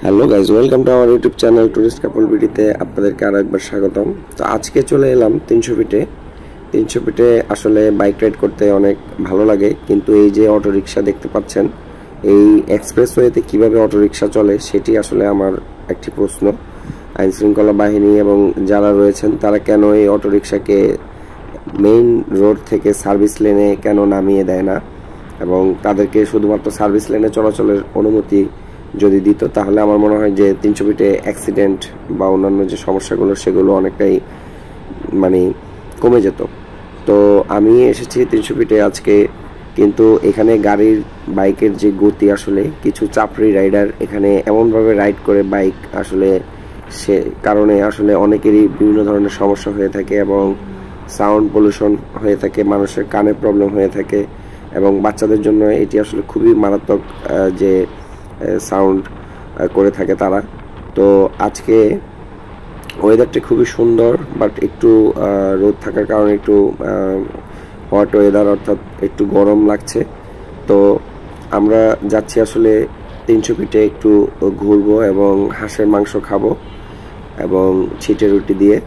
Hello guys, welcome to our YouTube channel tourist couple বিডিতে আপনাদেরকে আরও একবার স্বাগতম। তো আজকে চলে এলাম 300 ফিটে। 300 ফিটে আসলে বাইক রাইড করতে অনেক ভালো লাগে, কিন্তু এই যে অটোরিকশা দেখতে পাচ্ছেন, এই এক্সপ্রেসওয়েতে কীভাবে অটোরিকশা চলে সেটি আসলে আমার একটি প্রশ্ন। আইনশৃঙ্খলা বাহিনী এবং যারা রয়েছেন তারা কেন এই অটোরিকশাকে মেইন রোড থেকে সার্ভিস লেনে কেন নামিয়ে দেয় না, এবং তাদেরকে শুধুমাত্র সার্ভিস লেনে চলাচলের অনুমতি যদি দিত তাহলে আমার মনে হয় যে 300 ফিটে অ্যাক্সিডেন্ট বা অন্যান্য যে সমস্যাগুলো সেগুলো অনেকটাই কমে যেত। তো আমি এসেছি 300 ফিটে আজকে, কিন্তু এখানে গাড়ির বাইকের যে গতি, আসলে কিছু চাপড়ি রাইডার এখানে এমনভাবে রাইড করে বাইক, আসলে সে কারণে আসলে অনেকেরই বিভিন্ন ধরনের সমস্যা হয়ে থাকে এবং সাউন্ড পলিউশন হয়ে থাকে, মানুষের কানে প্রবলেম হয়ে থাকে, এবং বাচ্চাদের জন্য এটি আসলে খুবই মারাত্মক যে সাউন্ড করে থাকে তারা। তো আজকে ওয়েদারটা খুবই সুন্দর, বাট একটু রোদ থাকার কারণে একটু হট ওয়েদার, অর্থাৎ একটু গরম লাগছে। তো আমরা যাচ্ছি আসলে 300 ফিটে একটু ঘুরবো এবং হাঁসের মাংস খাবো এবং ছিটে রুটি দিয়ে।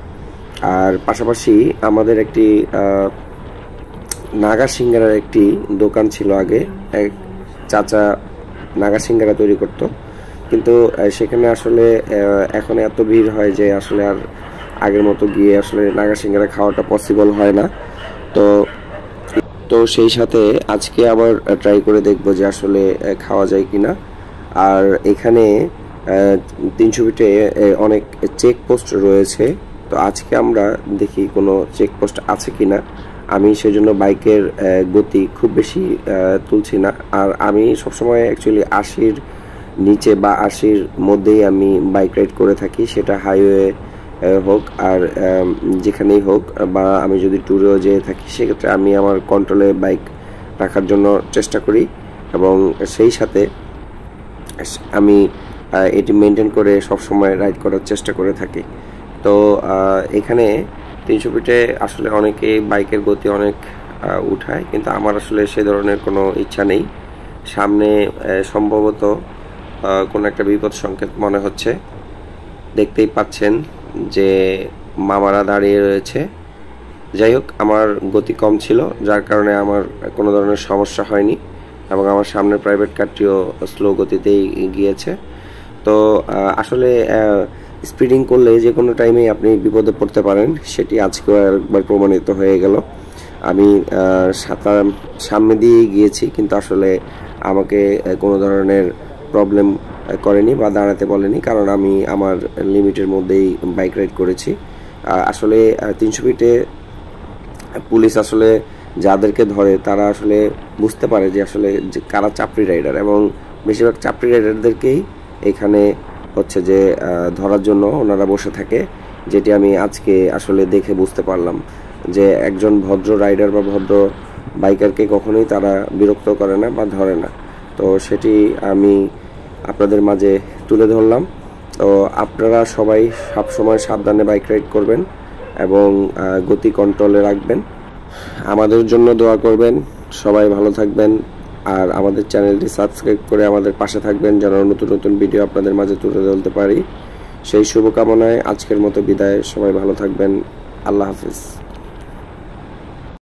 আর পাশাপাশি আমাদের একটি নাগা সিঙ্গারার একটি দোকান ছিল আগে, এক চাচা নাগা সিঙ্গারা তৈরি করতো, কিন্তু সেখানে আসলে এখন এত ভিড় হয় যে আসলে আর আগের মতো গিয়ে আসলে নাগা সিঙ্গারা খাওয়াটা পসিবল হয় না। তো সেই সাথে আজকে আবার ট্রাই করে দেখবো যে আসলে খাওয়া যায় কিনা। আর এখানে 300 ফিটে অনেক চেকপোস্ট রয়েছে, তো আজকে আমরা দেখি কোনো চেকপোস্ট আছে কিনা। আমি সেজন্য বাইকের গতি খুব বেশি তুলছি না, আর আমি সবসময় অ্যাকচুয়ালি 80-র নিচে বা 80-র মধ্যেই আমি বাইক রাইড করে থাকি, সেটা হাইওয়ে হোক আর যেখানেই হোক, বা আমি যদি ট্যুরেও যেয়ে থাকি সেক্ষেত্রে আমি আমার কন্ট্রোলে বাইক রাখার জন্য চেষ্টা করি, এবং সেই সাথে আমি এটি মেনটেন করে সবসময় রাইড করার চেষ্টা করে থাকি। তো এখানে 300 ফিটে আসলে অনেকে বাইকের গতি অনেক উঠায়, কিন্তু আমার আসলে সে ধরনের কোনো ইচ্ছা নেই। সামনে সম্ভবত কোনো একটা বিপদ সংকেত মনে হচ্ছে, দেখতেই পাচ্ছেন যে মামারা দাঁড়িয়ে রয়েছে। যাই হোক, আমার গতি কম ছিল, যার কারণে আমার কোনো ধরনের সমস্যা হয়নি, এবং আমার সামনের প্রাইভেট কারটিও স্লো গতিতেই গিয়েছে। তো আসলে স্পিডিং করলে যে কোনো টাইমেই আপনি বিপদে পড়তে পারেন, সেটি আজকেও একবার প্রমাণিত হয়ে গেল। আমি সামনে দিয়েই গিয়েছি, কিন্তু আসলে আমাকে কোনো ধরনের প্রবলেম করেনি বা দাঁড়াতে বলেনি, কারণ আমি আমার লিমিটের মধ্যেই বাইক রাইড করেছি। আসলে 300 ফিটে পুলিশ আসলে যাদেরকে ধরে তারা আসলে বুঝতে পারে যে আসলে কারা চাপড়ি রাইডার, এবং বেশিরভাগ চাপড়ি রাইডারদেরকেই এখানে হচ্ছে যে ধরার জন্য ওনারা বসে থাকে, যেটি আমি আজকে আসলে দেখে বুঝতে পারলাম যে একজন ভদ্র রাইডার বা ভদ্র বাইকারকে কখনোই তারা বিরক্ত করে না বা ধরে না। তো সেটি আমি আপনাদের মাঝে তুলে ধরলাম। তো আপনারা সবাই সবসময় সাবধানে বাইক রাইড করবেন এবং গতি কন্ট্রোলে রাখবেন। আমাদের জন্য দোয়া করবেন, সবাই ভালো থাকবেন, আর আমাদের চ্যানেলটি সাবস্ক্রাইব করে আমাদের পাশে থাকবেন যেন নতুন নতুন ভিডিও আপনাদের মাঝে তুলে ধরতে পারি। সেই শুভকামনায় আজকের মতো বিদায়। সবাই ভালো থাকবেন। আল্লাহ হাফিজ।